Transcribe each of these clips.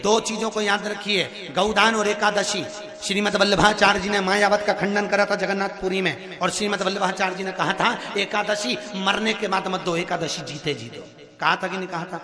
दो चीजों को याद रखिए, गौदान और एकादशी। श्रीमद वल्लभाचार्य जी ने मायावत का खंडन करा था जगन्नाथपुरी में, और श्रीमद वल्लभाचार्य जी ने कहा था एकादशी मरने के बाद मत दो, एकादशी जीते जी दो। कहा था कि नहीं कहा था?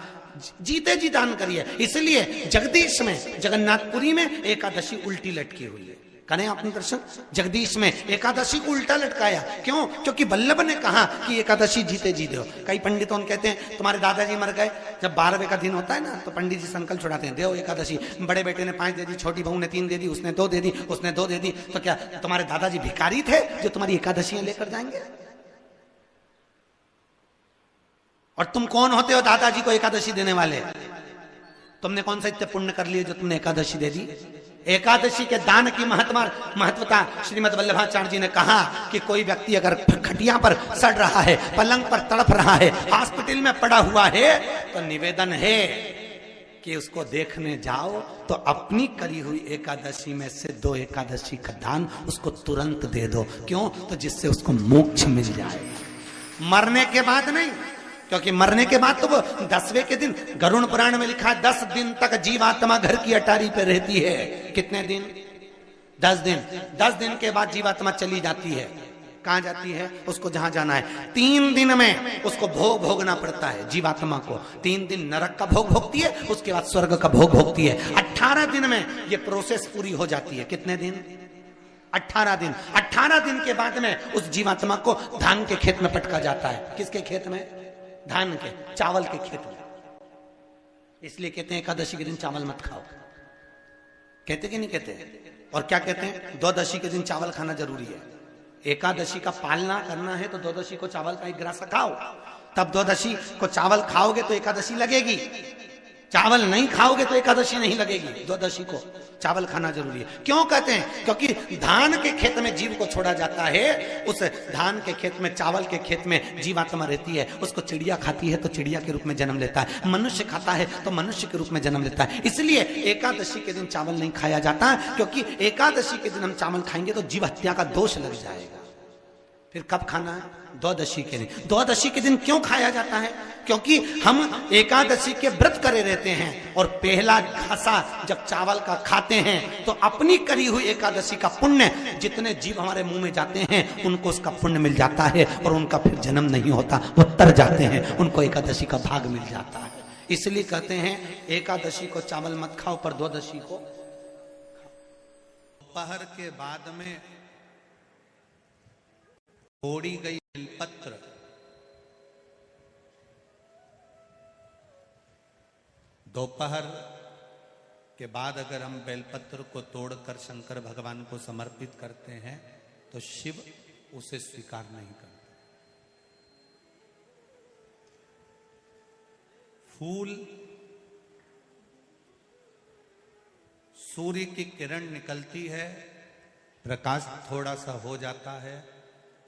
जीते जी दान करिए। इसलिए जगदीश में जगन्नाथपुरी में एकादशी उल्टी लटकी हुई है। करें अपने दर्शन। जगदीश में एकादशी को उल्टा लटकाया, क्यों? क्योंकि वल्लभ ने कहा कि एकादशी जीते जी दो। कई पंडितों कहते हैं तुम्हारे दादाजी मर गए, जब 12वें का दिन होता है ना तो पंडित जी संकल्प छुड़ाते हैं, दो एकादशी। बड़े बेटे ने 5 दे दी, छोटी बहू ने 3 दे दी, उसने 2 दे दी, उसने 2 दे दी। तो क्या तुम्हारे दादाजी भिखारी थे जो तुम्हारी एकादशियां लेकर जाएंगे? और तुम कौन होते हो दादाजी को एकादशी देने वाले? तुमने कौन सा इतने पुण्य कर लिए जो तुमने एकादशी दे दी? एकादशी के दान की महत्वता श्रीमद वल्लभाचार्य जी ने कहा कि कोई व्यक्ति अगर खटिया पर सड़ रहा है, पलंग पर तड़प रहा है, हॉस्पिटल में पड़ा हुआ है, तो निवेदन है कि उसको देखने जाओ तो अपनी करी हुई एकादशी में से 2 एकादशी का दान उसको तुरंत दे दो। क्यों? तो जिससे उसको मोक्ष मिल जाए, मरने के बाद नहीं। क्योंकि मरने के बाद तो वो 10वें के दिन, गरुड़ पुराण में लिखा है 10 दिन तक जीवात्मा घर की अटारी पे रहती है। कितने दिन? 10 दिन। 10 दिन के बाद जीवात्मा चली जाती है। कहां जाती है? उसको जहां जाना है। 3 दिन में उसको भोग भोगना पड़ता है जीवात्मा को। 3 दिन नरक का भोग भोगती है, उसके बाद स्वर्ग का भोग भोगती है। 18 दिन में ये प्रोसेस पूरी हो जाती है। कितने दिन? 18 दिन। 18 दिन के बाद में उस जीवात्मा को धान के खेत में पटका जाता है। किसके खेत में? धान के, चावल के खेत में। इसलिए कहते हैं एकादशी के दिन चावल मत खाओ। कहते कि नहीं कहते? और क्या कहते हैं? द्वादशी के दिन चावल खाना जरूरी है। एकादशी का पालना करना है तो द्वादशी को चावल का 1 गिलास खाओ, तब द्वादशी को चावल खाओगे तो एकादशी लगेगी। चावल नहीं खाओगे तो एकादशी नहीं लगेगी। द्वादशी को चावल खाना जरूरी है। क्यों कहते हैं? क्योंकि धान के खेत में जीव को छोड़ा जाता है, उस धान के खेत में, चावल के खेत में जीवात्मा रहती है। उसको चिड़िया खाती है तो चिड़िया के रूप में जन्म लेता है, मनुष्य खाता है तो मनुष्य के रूप में जन्म लेता है। इसलिए एकादशी के दिन चावल नहीं खाया जाता, क्योंकि एकादशी के दिन हम चावल खाएंगे तो जीव हत्या का दोष लग जाएगा। फिर कब खाना है? द्वादशी के दिन। द्वादशी के दिन क्यों खाया जाता है? क्योंकि हम एकादशी के व्रत करे रहते हैं, और पहला घासा जब चावल का खाते हैं तो अपनी करी हुई एकादशी का पुण्य, जितने जीव हमारे मुंह में जाते हैं उनको उसका पुण्य मिल जाता है, और उनका फिर जन्म नहीं होता, वो तर जाते हैं, उनको एकादशी का भाग मिल जाता है। इसलिए कहते हैं एकादशी को चावल मत खाओ, पर द्वादशी को। दोपहर के बाद में तोड़ी गई बेलपत्र, दोपहर के बाद अगर हम बेलपत्र को तोड़कर शंकर भगवान को समर्पित करते हैं तो शिव उसे स्वीकार नहीं करते। फूल, सूर्य की किरण निकलती है, प्रकाश थोड़ा सा हो जाता है,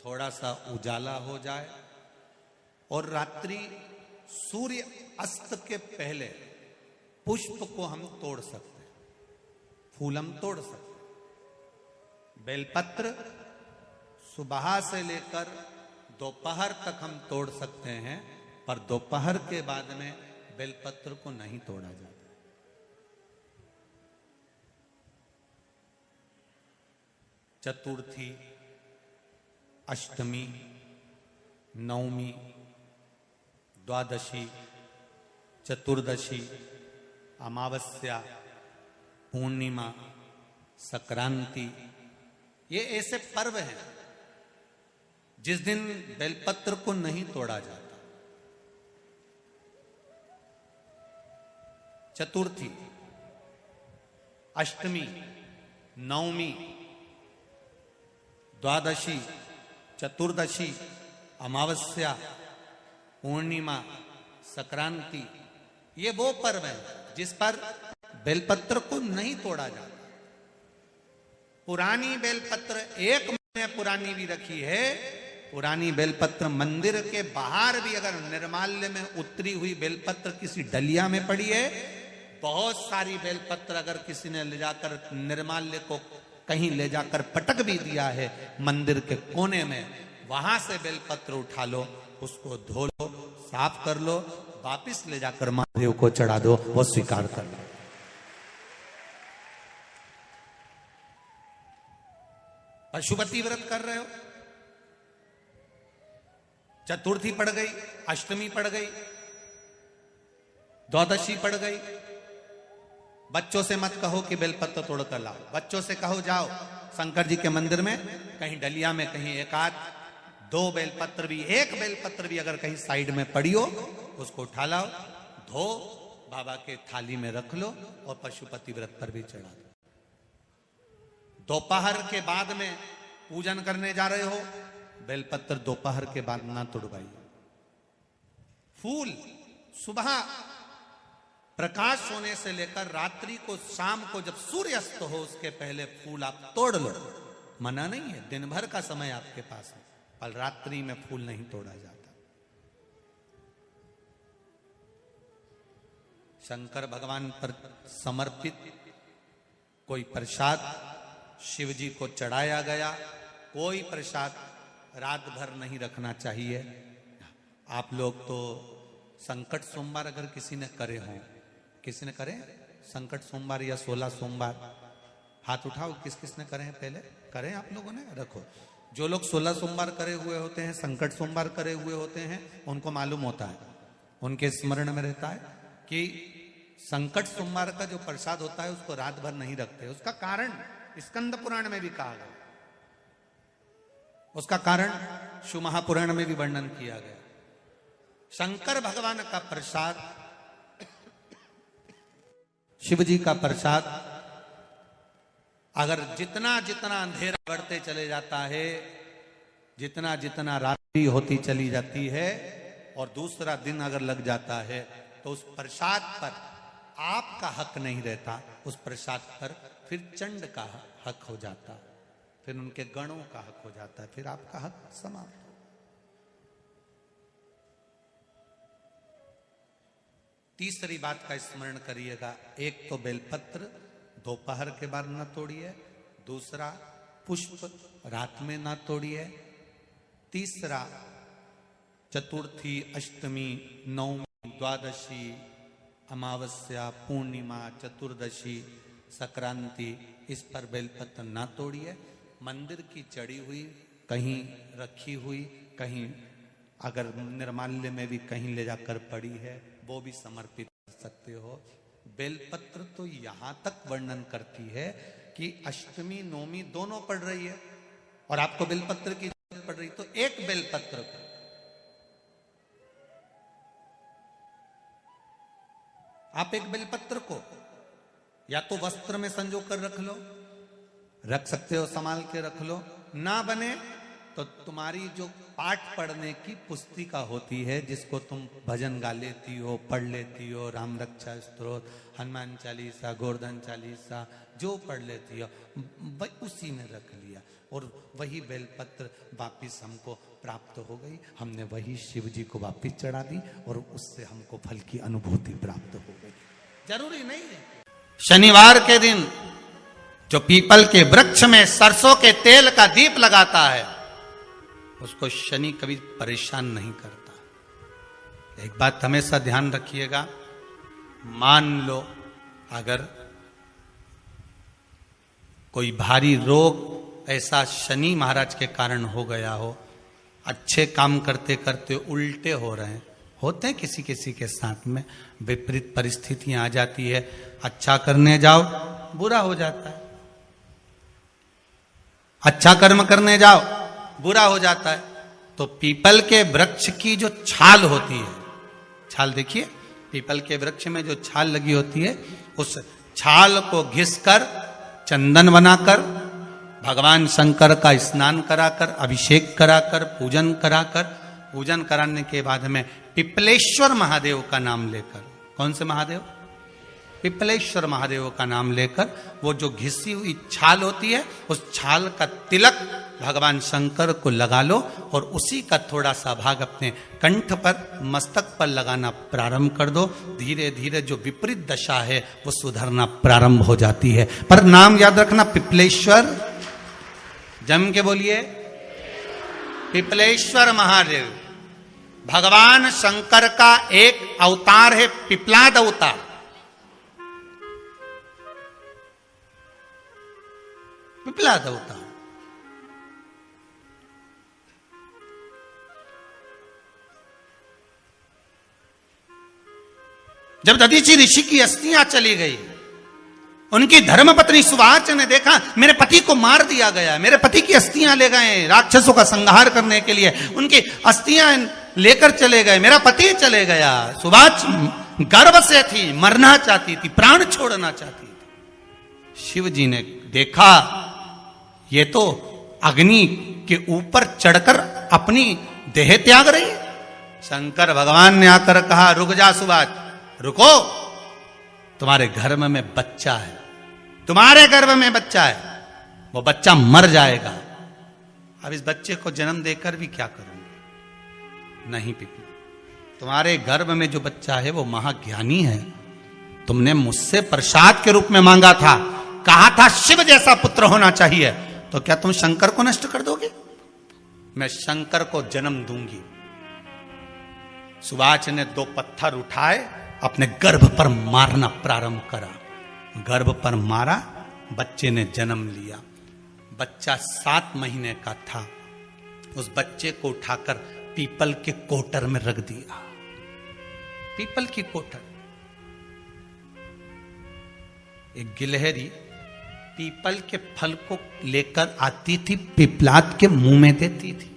थोड़ा सा उजाला हो जाए, और रात्रि सूर्य अस्त के पहले पुष्प को हम तोड़ सकते हैं, फूल हम तोड़ सकते हैं। बेलपत्र सुबह से लेकर दोपहर तक हम तोड़ सकते हैं, पर दोपहर के बाद में बेलपत्र को नहीं तोड़ा जाता। चतुर्थी, अष्टमी, नवमी, द्वादशी, चतुर्दशी, अमावस्या, पूर्णिमा, संक्रांति, ये ऐसे पर्व हैं जिस दिन बेलपत्र को नहीं तोड़ा जाता। चतुर्थी, अष्टमी, नवमी, द्वादशी, चतुर्दशी, अमावस्या, पूर्णिमा, संक्रांति, ये वो पर्व है जिस पर बेलपत्र को नहीं तोड़ा जाता। पुरानी बेलपत्र 1 महीने पुरानी भी रखी है। पुरानी बेलपत्र मंदिर के बाहर भी अगर निर्माल्य में उतरी हुई बेलपत्र किसी डलिया में पड़ी है, बहुत सारी बेलपत्र अगर किसी ने ले जाकर निर्माल्य को कहीं ले जाकर पटक भी दिया है मंदिर के कोने में, वहां से बेलपत्र उठा लो, उसको धो लो, साफ कर लो, वापिस ले जाकर महादेव को चढ़ा दो, वो स्वीकार कर लो। पशुपति व्रत कर रहे हो, चतुर्थी पड़ गई, अष्टमी पड़ गई, द्वादशी पड़ गई। बच्चों से मत कहो कि बेलपत्र तोड़ कर लाओ, बच्चों से कहो जाओ शंकर जी के मंदिर में कहीं डलिया में कहीं एक आध दो बेलपत्र भी, एक बेलपत्र भी अगर कहीं साइड में पड़ी हो उसको उठा लाओ, धो बाबा के थाली में रख लो और पशुपति व्रत पर भी चढ़ा दो। दोपहर के बाद में पूजन करने जा रहे हो, बेलपत्र दोपहर के बाद ना तोड़वाइए। फूल सुबह प्रकाश होने से लेकर रात्रि को, शाम को जब सूर्य अस्त हो उसके पहले फूल आप तोड़ लो, मना नहीं है, दिन भर का समय आपके पास है, पर रात्रि में फूल नहीं तोड़ा जाता। शंकर भगवान पर समर्पित कोई प्रसाद शिव जी को चढ़ाया गया, कोई प्रसाद रात भर नहीं रखना चाहिए। आप लोग तो संकट सोमवार अगर किसी ने करे हों, किसी ने करे संकट सोमवार या 16 सोमवार, हाथ उठाओ किस किस ने करे हैं, पहले करें आप लोगों ने, रखो। जो लोग 16 सोमवार करे हुए होते हैं, संकट सोमवार करे हुए होते हैं, उनको मालूम होता है, उनके स्मरण में रहता है कि संकट सोमवार का जो प्रसाद होता है उसको रात भर नहीं रखते। उसका कारण स्कंद पुराण में भी कहा गया, उसका कारण शिव महापुराण में भी वर्णन किया गया। शंकर भगवान का प्रसाद, शिव जी का प्रसाद, अगर जितना जितना अंधेरा बढ़ते चले जाता है, जितना जितना रात्रि होती चली जाती है और दूसरा दिन अगर लग जाता है, तो उस प्रसाद पर आपका हक नहीं रहता, उस प्रसाद पर फिर चंड का हक हो जाता, फिर उनके गणों का हक हो जाता है, फिर आपका हक समाप्त। तीसरी बात का स्मरण करिएगा, एक तो बेलपत्र दोपहर के बाद न तोड़िए, दूसरा पुष्प रात में न तोड़िए, तीसरा चतुर्थी, अष्टमी, नवमी, द्वादशी, अमावस्या, पूर्णिमा, चतुर्दशी, संक्रांति, इस पर बेलपत्र ना तोड़िए। मंदिर की चढ़ी हुई, कहीं रखी हुई, कहीं अगर निर्माल्य में भी कहीं ले जाकर पड़ी है, वो भी समर्पित कर सकते हो। बेलपत्र तो यहां तक वर्णन करती है कि अष्टमी नवमी दोनों पड़ रही है और आपको बेलपत्र की जरूरत पड़ रही, तो एक बेलपत्र को आप, एक बेलपत्र को या तो वस्त्र में संजो कर रख लो, रख सकते हो, संभाल के रख लो, ना बने तो तुम्हारी जो पाठ पढ़ने की पुस्तिका होती है, जिसको तुम भजन गा लेती हो, पढ़ लेती हो, राम रक्षा स्तोत्र, हनुमान चालीसा, गोवर्धन चालीसा, जो पढ़ लेती हो, उसी में रख लिया और वही बेलपत्र वापिस हमको प्राप्त हो गई, हमने वही शिव जी को वापिस चढ़ा दी और उससे हमको फल की अनुभूति प्राप्त हो गई। जरूरी नहीं है शनिवार के दिन जो पीपल के वृक्ष में सरसों के तेल का दीप लगाता है उसको शनि कभी परेशान नहीं करता। एक बात हमेशा ध्यान रखिएगा, मान लो अगर कोई भारी रोग ऐसा शनि महाराज के कारण हो गया हो, अच्छे काम करते करते उल्टे हो रहे हैं, होते हैं किसी किसी के साथ में, विपरीत परिस्थितियां आ जाती है, अच्छा करने जाओ बुरा हो जाता है, अच्छा कर्म करने जाओ बुरा हो जाता है। तो पीपल के वृक्ष की जो छाल होती है, छाल देखिए, पीपल के वृक्ष में जो छाल लगी होती है, उस छाल को घिसकर चंदन बनाकर भगवान शंकर का स्नान कराकर, अभिषेक कराकर, पूजन कराकर, पूजन कराने के बाद में पिपलेश्वर महादेव का नाम लेकर, कौन से महादेव? पिपलेश्वर महादेव का नाम लेकर वो जो घिसी हुई छाल होती है, उस छाल का तिलक भगवान शंकर को लगा लो और उसी का थोड़ा सा भाग अपने कंठ पर, मस्तक पर लगाना प्रारंभ कर दो। धीरे धीरे जो विपरीत दशा है वो सुधरना प्रारंभ हो जाती है। पर नाम याद रखना, पिपलेश्वर, जम के बोलिए, पिपलेश्वर महादेव भगवान शंकर का एक अवतार है, पिपलाद अवतार। पिपलाद अवतार जब दधीचि ऋषि की अस्थियां चली गई, उनकी धर्मपत्नी सुवाच ने देखा मेरे पति को मार दिया गया, मेरे पति की अस्थियां ले गए राक्षसों का संहार करने के लिए, उनकी अस्थियां लेकर चले गए, मेरा पति चले गया। सुवाच गर्व से थी, मरना चाहती थी, प्राण छोड़ना चाहती थी। शिव जी ने देखा ये तो अग्नि के ऊपर चढ़कर अपनी देह त्याग रही। शंकर भगवान ने आकर कहा रुक जा सुवाच, रुको, तुम्हारे गर्भ में बच्चा है, तुम्हारे गर्भ में बच्चा है, वो बच्चा मर जाएगा। अब इस बच्चे को जन्म देकर भी क्या करूंगी? नहीं पिपली, तुम्हारे गर्भ में जो बच्चा है वो महाज्ञानी है, तुमने मुझसे प्रसाद के रूप में मांगा था, कहा था शिव जैसा पुत्र होना चाहिए, तो क्या तुम शंकर को नष्ट कर दोगे? मैं शंकर को जन्म दूंगी। सुवाच ने 2 पत्थर उठाए, अपने गर्भ पर मारना प्रारंभ करा, गर्भ पर मारा, बच्चे ने जन्म लिया। बच्चा 7 महीने का था। उस बच्चे को उठाकर पीपल के कोटर में रख दिया। पीपल की कोटर, एक गिलहरी पीपल के फल को लेकर आती थी, पिपलाद के मुंह में देती थी।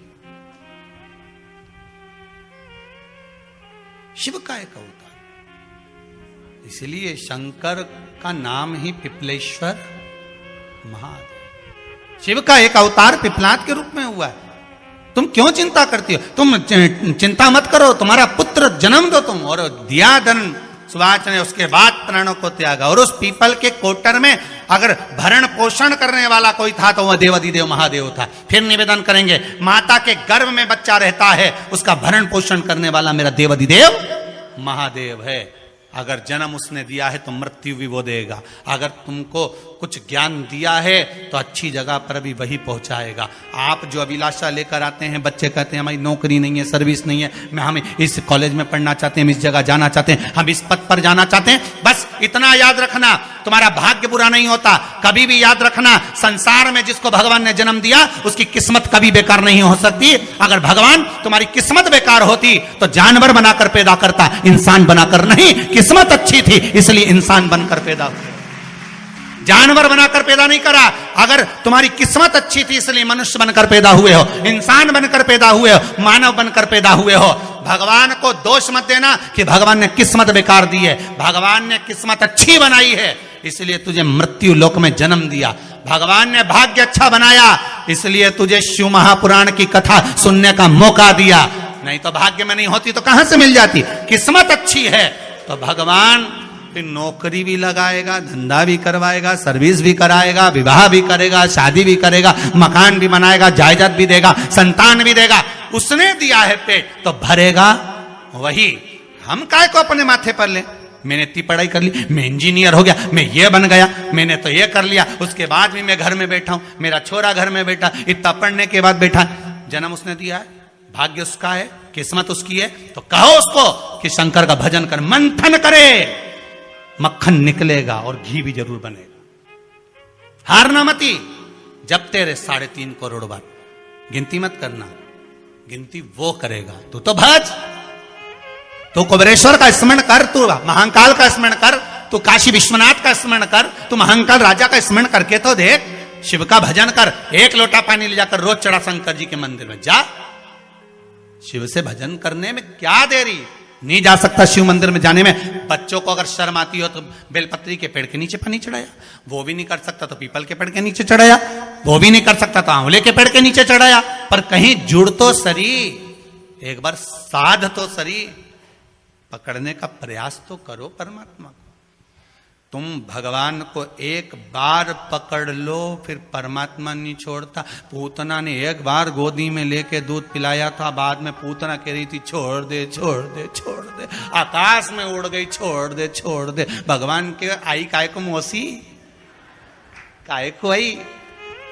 शिव का एक अवतार, इसलिए शंकर का नाम ही पिपलेश्वर महादेव। शिव का एक अवतार पिपलाद के रूप में हुआ है। तुम क्यों चिंता करती हो? तुम चिंता मत करो, तुम्हारा पुत्र जन्म दो तुम। और दिया धन सुवाच ने, उसके बाद प्राणों को त्यागा। और उस पीपल के कोटर में अगर भरण पोषण करने वाला कोई था तो वह देवाधिदेव महादेव था। फिर निवेदन करेंगे, माता के गर्भ में बच्चा रहता है, उसका भरण पोषण करने वाला मेरा देवाधिदेव महादेव है। अगर जन्म उसने दिया है तो मृत्यु भी वो देगा। अगर तुमको कुछ ज्ञान दिया है तो अच्छी जगह पर भी वही पहुंचाएगा। आप जो अभिलाषा लेकर आते हैं, बच्चे कहते हैं हमारी नौकरी नहीं है, सर्विस नहीं है, हम इस कॉलेज में पढ़ना चाहते हैं, हम इस जगह जाना चाहते हैं, हम इस पद पर जाना चाहते हैं, बस इतना याद रखना, तुम्हारा भाग्य बुरा नहीं होता। कभी भी याद रखना, संसार में जिसको भगवान ने जन्म दिया उसकी किस्मत कभी बेकार नहीं हो सकती। अगर भगवान तुम्हारी किस्मत बेकार होती तो जानवर बनाकर पैदा करता, इंसान बनाकर नहीं। किस्मत अच्छी थी इसलिए इंसान बनकर पैदा हुआ, जानवर बनाकर पैदा नहीं करा। अगर तुम्हारी किस्मत अच्छी थी इसलिए मनुष्य बनकर पैदा हुए हो, इंसान बनकर पैदा हुए हो, मानव बनकर पैदा हुए हो। भगवान को दोष मत देना कि भगवान ने किस्मत बेकार दी है। भगवान ने किस्मत अच्छी बनाई है इसलिए तुझे मृत्यु लोक में जन्म दिया। भगवान ने भाग्य अच्छा बनाया इसलिए तुझे शिव महापुराण की कथा सुनने का मौका दिया। नहीं तो भाग्य में नहीं होती तो कहां से मिल जाती? किस्मत अच्छी है तो भगवान फिर नौकरी भी लगाएगा, धंधा भी करवाएगा, सर्विस भी कराएगा, विवाह भी करेगा, शादी भी करेगा, मकान भी बनाएगा, जायदाद भी देगा, संतान भी देगा। उसने दिया है पेट तो भरेगा वही। हम काय को अपने माथे पर ले? मैंने इतनी पढ़ाई कर ली, मैं इंजीनियर हो गया, मैं ये बन गया, मैंने तो ये कर लिया, उसके बाद भी मैं घर में बैठा हूं, मेरा छोरा घर में बैठा, इतना पढ़ने के बाद बैठा। जन्म उसने दिया है, भाग्य उसका है, किस्मत उसकी है, तो कहो उसको कि शंकर का भजन कर, मंथन करे, मक्खन निकलेगा और घी भी जरूर बनेगा। हारना मती। जब तेरे 3.5 करोड़ बार, गिनती मत करना, गिनती वो करेगा। तू तो भज, तू कुबेरेश्वर का स्मरण कर, तू महाकाल का स्मरण कर, तू काशी विश्वनाथ का स्मरण कर, तू महाकाल राजा का स्मरण करके तो देख। शिव का भजन कर, 1 लोटा पानी ले जाकर रोज चढ़ा शंकर जी के मंदिर में जा। शिव से भजन करने में क्या देरी? नहीं जा सकता शिव मंदिर में जाने में? बच्चों को अगर शर्म आती हो तो बेलपत्री के पेड़ के नीचे पानी चढ़ाया, वो भी नहीं कर सकता तो पीपल के पेड़ के नीचे चढ़ाया, वो भी नहीं कर सकता तो आंवले के पेड़ के नीचे चढ़ाया। पर कहीं जुड़ तो सरी, एक बार साध तो सरी, पकड़ने का प्रयास तो करो परमात्मा को। तुम भगवान को एक बार पकड़ लो फिर परमात्मा नहीं छोड़ता। पूतना ने एक बार गोदी में लेके दूध पिलाया था, बाद में पूतना कह रही थी छोड़ दे छोड़ दे छोड़ दे, आकाश में उड़ गई, छोड़ दे छोड़ दे। भगवान के आई काय को मौसी, काय को आई,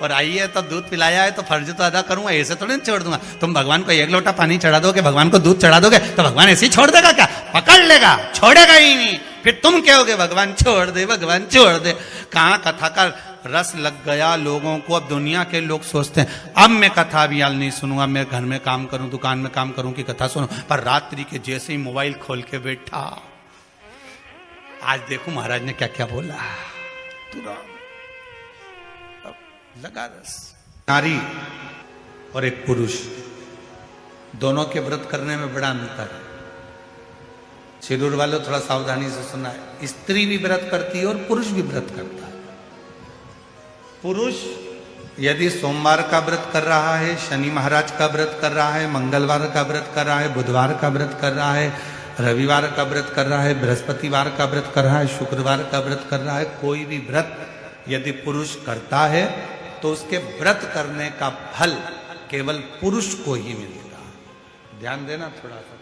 और आई है तो दूध पिलाया है तो फर्ज तो अदा करूंगा, ऐसे थोड़ी छोड़ दूंगा। तुम भगवान को 1 लोटा पानी चढ़ा दोगे, भगवान को दूध चढ़ा दोगे तो भगवान ऐसे ही छोड़ देगा क्या? पकड़ लेगा, छोड़ेगा ही नहीं। फिर तुम कहोगे भगवान छोड़ दे, भगवान छोड़ दे। कहां कथा का रस लग गया लोगों को। अब दुनिया के लोग सोचते हैं अब मैं कथा भी नहीं सुनूंगा, मैं घर में काम करूं, दुकान में काम करूं कि कथा सुनूं। पर रात्रि के जैसे ही मोबाइल खोल के बैठा, आज देखो महाराज ने क्या क्या बोला। तुरंत लगा रस। नारी और एक पुरुष दोनों के व्रत करने में बड़ा अंतर है। शिरूर वालों थोड़ा सावधानी से सुना है, स्त्री भी व्रत करती है और पुरुष भी व्रत करता है। पुरुष यदि सोमवार का व्रत कर रहा है, शनि महाराज का व्रत कर रहा है, मंगलवार का व्रत कर रहा है, बुधवार का व्रत कर रहा है, रविवार का व्रत कर रहा है, बृहस्पतिवार का व्रत कर रहा है, शुक्रवार का व्रत कर रहा है, कोई भी व्रत यदि पुरुष करता है तो उसके व्रत करने का फल केवल पुरुष को ही मिलेगा। ध्यान देना थोड़ा सा,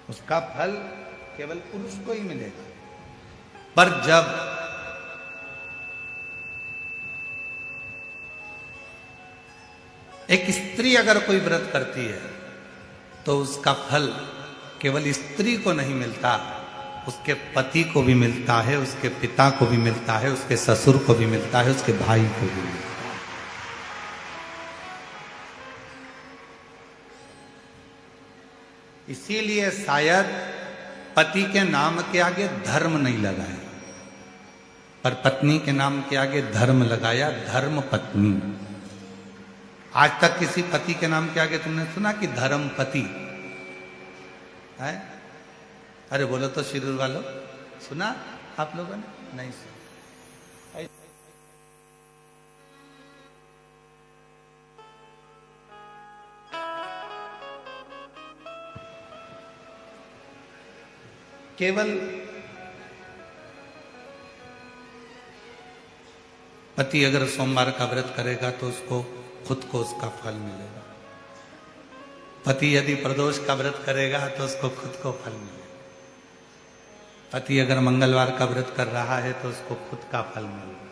उसका फल केवल पुरुष को ही मिलेगा। पर जब एक स्त्री अगर कोई व्रत करती है तो उसका फल केवल स्त्री को नहीं मिलता, उसके पति को भी मिलता है, उसके पिता को भी मिलता है, उसके ससुर को भी मिलता है, उसके भाई को भी मिलता है। इसीलिए शायद पति के नाम के आगे धर्म नहीं लगाया, पर पत्नी के नाम के आगे धर्म लगाया, धर्म पत्नी। आज तक किसी पति के नाम के आगे तुमने सुना कि धर्म पति है? अरे बोलो तो शिरूर वालों, सुना आप लोगों ने? नहीं सुना। केवल पति अगर सोमवार का व्रत करेगा तो उसको खुद को उसका फल मिलेगा। पति यदि प्रदोष का व्रत करेगा तो उसको खुद को फल मिलेगा। पति अगर मंगलवार का व्रत कर रहा है तो उसको खुद का फल मिलेगा।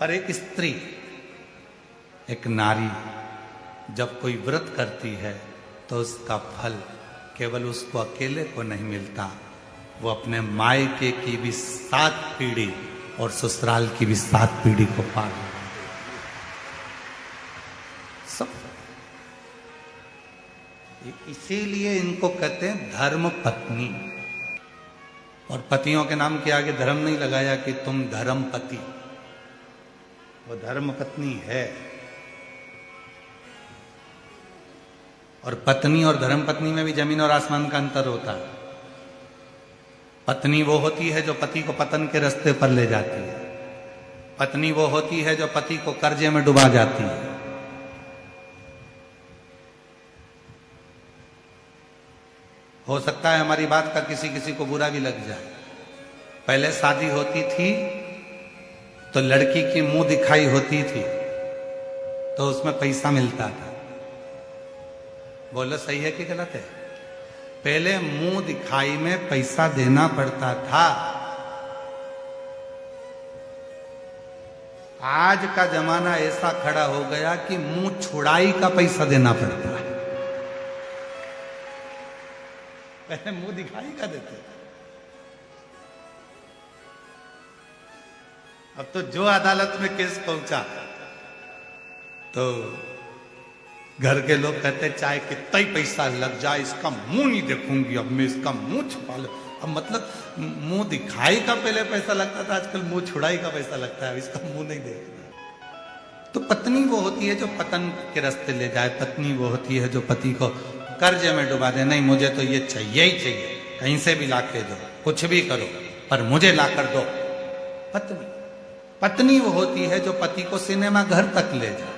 पर एक स्त्री, एक नारी जब कोई व्रत करती है तो उसका फल केवल उसको अकेले को नहीं मिलता, वो अपने मायके की भी 7 पीढ़ी और ससुराल की भी 7 पीढ़ी को पार सब। इसीलिए इनको कहते हैं धर्म पत्नी। और पतियों के नाम के आगे धर्म नहीं लगाया कि तुम धर्म पति, वो धर्म पत्नी है। और पत्नी और धर्म पत्नी में भी जमीन और आसमान का अंतर होता है। पत्नी वो होती है जो पति को पतन के रास्ते पर ले जाती है। पत्नी वो होती है जो पति को कर्जे में डुबा जाती है। हो सकता है हमारी बात का किसी किसी को बुरा भी लग जाए। पहले शादी होती थी तो लड़की की मुंह दिखाई होती थी तो उसमें पैसा मिलता था। बोलो सही है कि गलत है? पहले मुंह दिखाई में पैसा देना पड़ता था। आज का जमाना ऐसा खड़ा हो गया कि मुंह छुड़ाई का पैसा देना पड़ता है। पहले मुंह दिखाई का देते, अब तो जो अदालत में केस पहुंचा तो घर के लोग कहते चाहे कितना ही पैसा लग जाए इसका मुंह नहीं देखूंगी, अब मैं इसका मुंह छुपा लूं। अब मतलब मुंह दिखाई का पहले पैसा लगता था, आजकल मुंह छुड़ाई का पैसा लगता है, इसका मुंह नहीं देखना। तो पत्नी वो होती है जो पतन के रास्ते ले जाए। पत्नी वो होती है जो पति को कर्जे में डुबा दे। नहीं, मुझे तो ये चाहिए ही चाहिए, कहीं से भी लाके दो, कुछ भी करो, पर मुझे लाकर दो। पत्नी पत्नी वो होती है जो पति को सिनेमा घर तक ले जाए।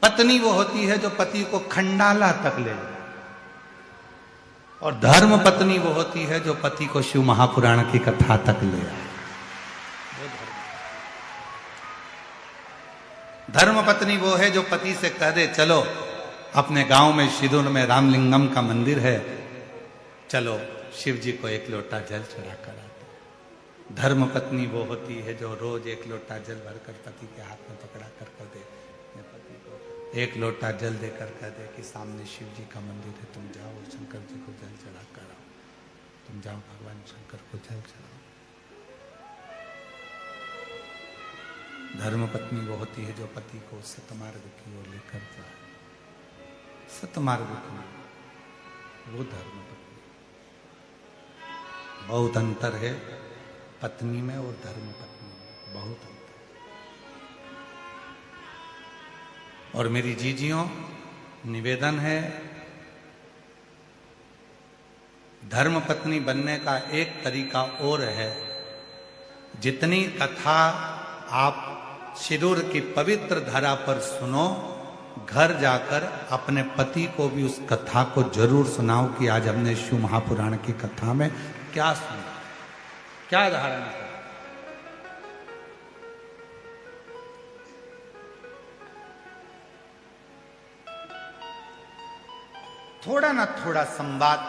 पत्नी वो होती है जो पति को खंडाला तक ले जाए। और धर्म पत्नी वो होती है जो पति को शिव महापुराण की कथा तक ले आए। धर्म पत्नी वो है जो पति से कह दे चलो अपने गांव में शिदूर में रामलिंगम का मंदिर है, चलो शिव जी को एक लोटा जल चढ़ा कर आते। धर्म पत्नी वो होती है जो रोज एक लोटा जल भरकर पति के हाथ में पकड़ा कर दे, पति को एक लोटा जल देकर कह दे कि सामने शिव जी का मंदिर है, तुम जाओ शंकर जी को जल चढ़ा कर आओ, तुम जाओ भगवान शंकर को जल चढ़ाओ। धर्म पत्नी वो होती है जो पति को सतमार्ग की ओर लेकर जाए। सतमार्ग की, वो धर्म पत्नी। बहुत अंतर है पत्नी में और धर्म पत्नी में, बहुत अंतर। और मेरी जीजियों, निवेदन है, धर्म पत्नी बनने का एक तरीका और है। जितनी कथा आप सिंदूर की पवित्र धरा पर सुनो, घर जाकर अपने पति को भी उस कथा को जरूर सुनाओ कि आज हमने शिव महापुराण की कथा में क्या सुना, क्या धारण किया। थोड़ा ना थोड़ा संवाद,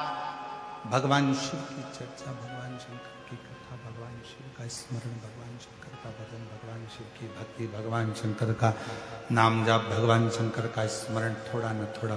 भगवान शिव की चर्चा, भगवान शंकर की कथा, भगवान शिव का स्मरण, भगवान शंकर का भजन, भगवान शिव की भक्ति, भगवान शंकर का नाम जाप, भगवान शंकर का स्मरण, थोड़ा ना थोड़ा